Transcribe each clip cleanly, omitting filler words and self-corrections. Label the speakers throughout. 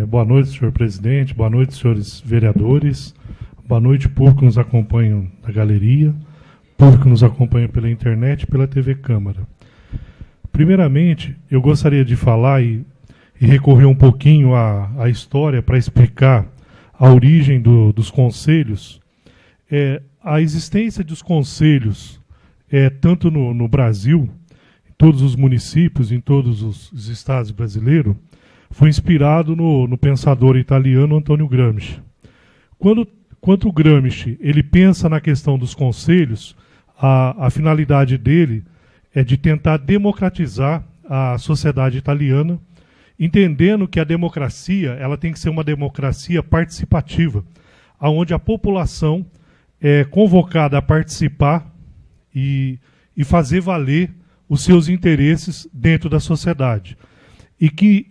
Speaker 1: Boa noite, senhor presidente, boa noite, senhores vereadores, boa noite, público que nos acompanha na galeria, público que nos acompanha pela internet e pela TV Câmara. Primeiramente, eu gostaria de falar e recorrer um pouquinho à história para explicar a origem dos conselhos. A existência dos conselhos, tanto no Brasil, em todos os municípios, em todos os estados brasileiros, foi inspirado no pensador italiano Antonio Gramsci. Quando o Gramsci ele pensa na questão dos conselhos, a finalidade dele é de tentar democratizar a sociedade italiana, entendendo que a democracia ela tem que ser uma democracia participativa, onde a população é convocada a participar e fazer valer os seus interesses dentro da sociedade. E que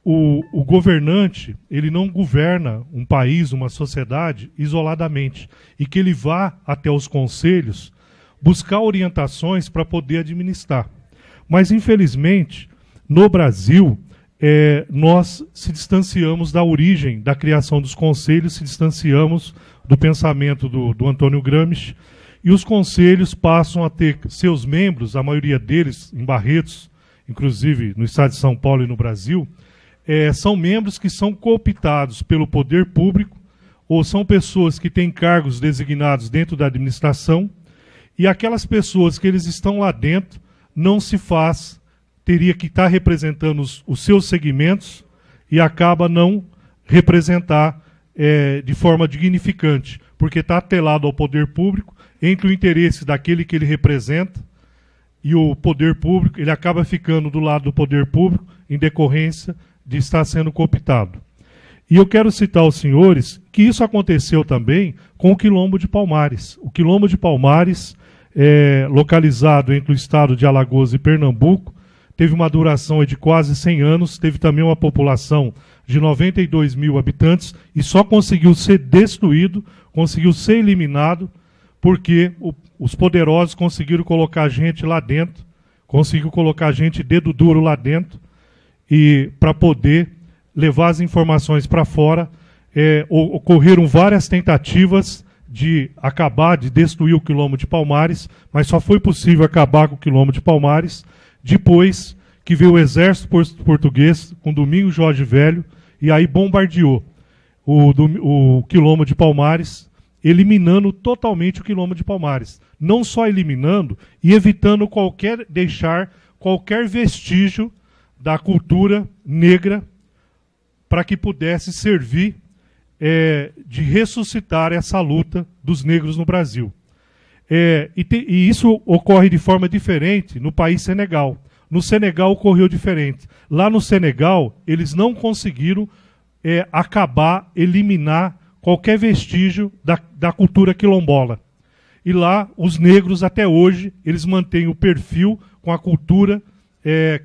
Speaker 1: o governante ele não governa um país, uma sociedade, isoladamente, e que ele vá até os conselhos buscar orientações para poder administrar. Mas, infelizmente, no Brasil, nós se distanciamos da origem da criação dos conselhos, se distanciamos do pensamento do Antônio Gramsci, e os conselhos passam a ter seus membros, a maioria deles em Barretos, inclusive no estado de São Paulo e no Brasil, são membros que são cooptados pelo poder público, ou são pessoas que têm cargos designados dentro da administração, e aquelas pessoas que eles estão lá dentro não se faz, teria que estar representando os seus segmentos e acaba não representar de forma dignificante, porque está atrelado ao poder público, entre o interesse daquele que ele representa e o poder público, ele acaba ficando do lado do poder público em decorrência de estar sendo cooptado. E eu quero citar aos senhores que isso aconteceu também com o Quilombo de Palmares. O Quilombo de Palmares, localizado entre o estado de Alagoas e Pernambuco, teve uma duração de quase 100 anos, teve também uma população de 92 mil habitantes e só conseguiu ser destruído, conseguiu ser eliminado, porque os poderosos conseguiram colocar gente lá dentro, conseguiu colocar gente dedo duro lá dentro, e para poder levar as informações para fora, ocorreram várias tentativas de acabar, de destruir o Quilombo de Palmares, mas só foi possível acabar com o Quilombo de Palmares depois que veio o exército português com Domingos Jorge Velho e aí bombardeou o Quilombo de Palmares, eliminando totalmente o Quilombo de Palmares. Não só eliminando, e evitando deixar qualquer vestígio da cultura negra para que pudesse servir de ressuscitar essa luta dos negros no Brasil. E isso ocorre de forma diferente no país Senegal. No Senegal ocorreu diferente. Lá no Senegal, eles não conseguiram acabar, eliminar qualquer vestígio da cultura quilombola. E lá, os negros, até hoje, eles mantêm o perfil com a cultura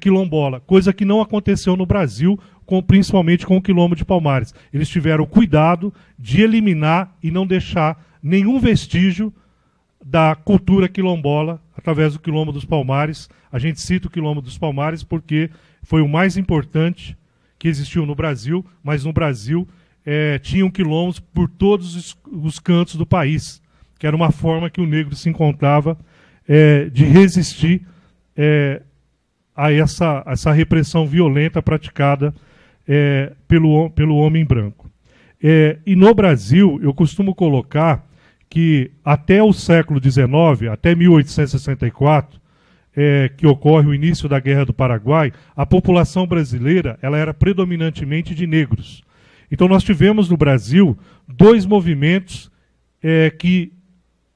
Speaker 1: quilombola, coisa que não aconteceu no Brasil, principalmente com o Quilombo de Palmares. Eles tiveram cuidado de eliminar e não deixar nenhum vestígio da cultura quilombola através do Quilombo dos Palmares. A gente cita o Quilombo dos Palmares porque foi o mais importante que existiu no Brasil, mas no Brasil tinham quilombos por todos os cantos do país, que era uma forma que o negro se encontrava de resistir a essa repressão violenta praticada pelo homem branco. E no Brasil, eu costumo colocar que até o século XIX, até 1864, que ocorre o início da Guerra do Paraguai, a população brasileira ela era predominantemente de negros. Então nós tivemos no Brasil dois movimentos que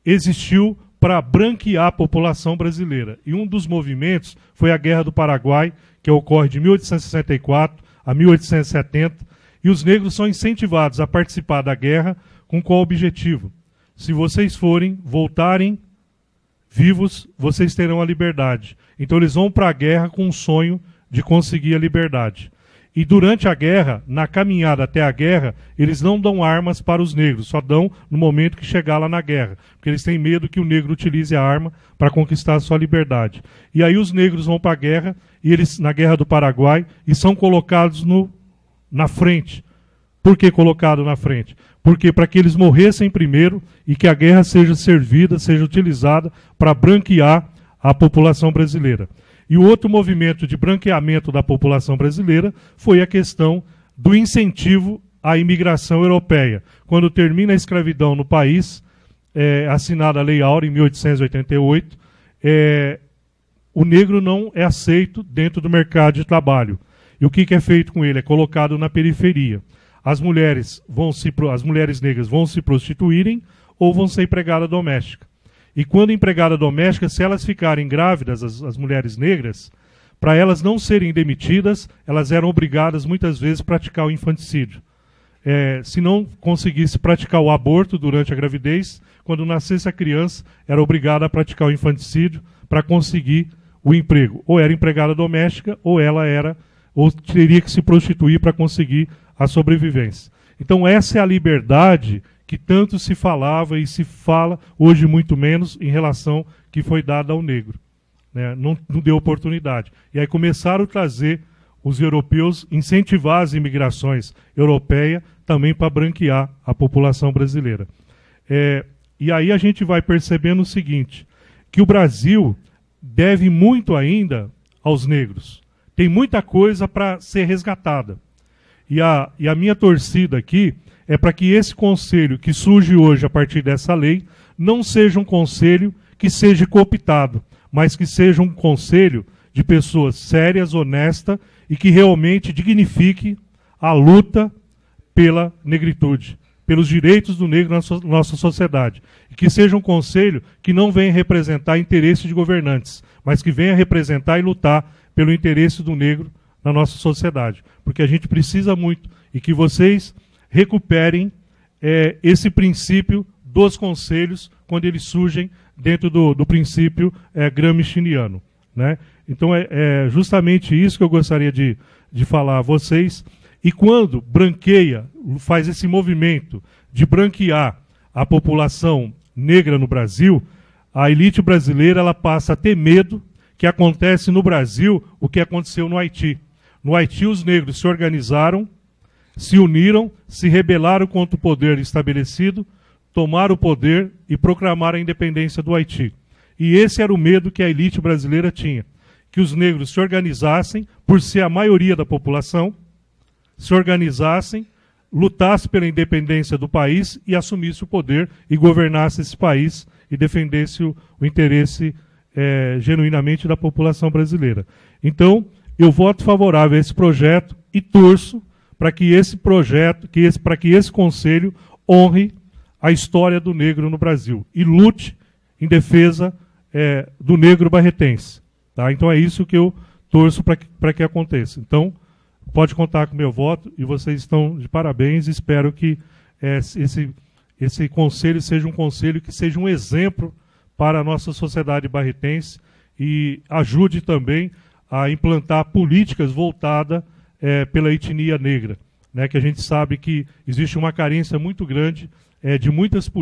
Speaker 1: existiu para branquear a população brasileira. E um dos movimentos foi a Guerra do Paraguai, que ocorre de 1864 a 1870, e os negros são incentivados a participar da guerra com qual objetivo? Se vocês voltarem vivos, vocês terão a liberdade. Então eles vão para a guerra com o sonho de conseguir a liberdade. E durante a guerra, na caminhada até a guerra, eles não dão armas para os negros, só dão no momento que chegar lá na guerra, porque eles têm medo que o negro utilize a arma para conquistar a sua liberdade. E aí os negros vão para a guerra, e eles, na Guerra do Paraguai, e são colocados na frente. Por que colocado na frente? Porque para que eles morressem primeiro e que a guerra seja servida, seja utilizada para branquear a população brasileira. E o outro movimento de branqueamento da população brasileira foi a questão do incentivo à imigração europeia. Quando termina a escravidão no país, assinada a Lei Áurea em 1888, o negro não é aceito dentro do mercado de trabalho. E o que é feito com ele? É colocado na periferia. As mulheres negras vão se prostituírem ou vão ser empregada doméstica. E quando empregada doméstica, se elas ficarem grávidas, as mulheres negras, para elas não serem demitidas, elas eram obrigadas muitas vezes a praticar o infanticídio. Se não conseguisse praticar o aborto durante a gravidez, quando nascesse a criança, era obrigada a praticar o infanticídio para conseguir o emprego. Ou era empregada doméstica, ou teria que se prostituir para conseguir a sobrevivência. Então essa é a liberdade que tanto se falava e se fala, hoje muito menos, em relação que foi dada ao negro. Né? Não deu oportunidade. E aí começaram a trazer os europeus, incentivar as imigrações europeias também para branquear a população brasileira. E aí a gente vai percebendo o seguinte, que o Brasil deve muito ainda aos negros. Tem muita coisa para ser resgatada. E a minha torcida aqui é para que esse conselho que surge hoje a partir dessa lei não seja um conselho que seja cooptado, mas que seja um conselho de pessoas sérias, honestas e que realmente dignifique a luta pela negritude, pelos direitos do negro na nossa sociedade. E que seja um conselho que não venha representar interesses de governantes, mas que venha representar e lutar pelo interesse do negro na nossa sociedade. Porque a gente precisa muito e que vocês recuperem esse princípio dos conselhos quando eles surgem dentro do princípio gramsciano. Né? Então é justamente isso que eu gostaria de falar a vocês. E quando branqueia, faz esse movimento de branquear a população negra no Brasil, a elite brasileira ela passa a ter medo que acontece no Brasil o que aconteceu no Haiti. No Haiti os negros se organizaram, se uniram, se rebelaram contra o poder estabelecido, tomaram o poder e proclamaram a independência do Haiti. E esse era o medo que a elite brasileira tinha, que os negros se organizassem, por ser a maioria da população, se organizassem, lutassem pela independência do país e assumissem o poder e governassem esse país e defendessem o interesse genuinamente da população brasileira. Então, eu voto favorável a esse projeto e torço para que esse projeto, para que esse conselho honre a história do negro no Brasil e lute em defesa do negro barretense. Tá? Então é isso que eu torço para que aconteça. Então, pode contar com o meu voto e vocês estão de parabéns. Espero que esse conselho seja um conselho que seja um exemplo para a nossa sociedade barretense e ajude também a implantar políticas voltadas pela etnia negra, né, que a gente sabe que existe uma carência muito grande de muitas políticas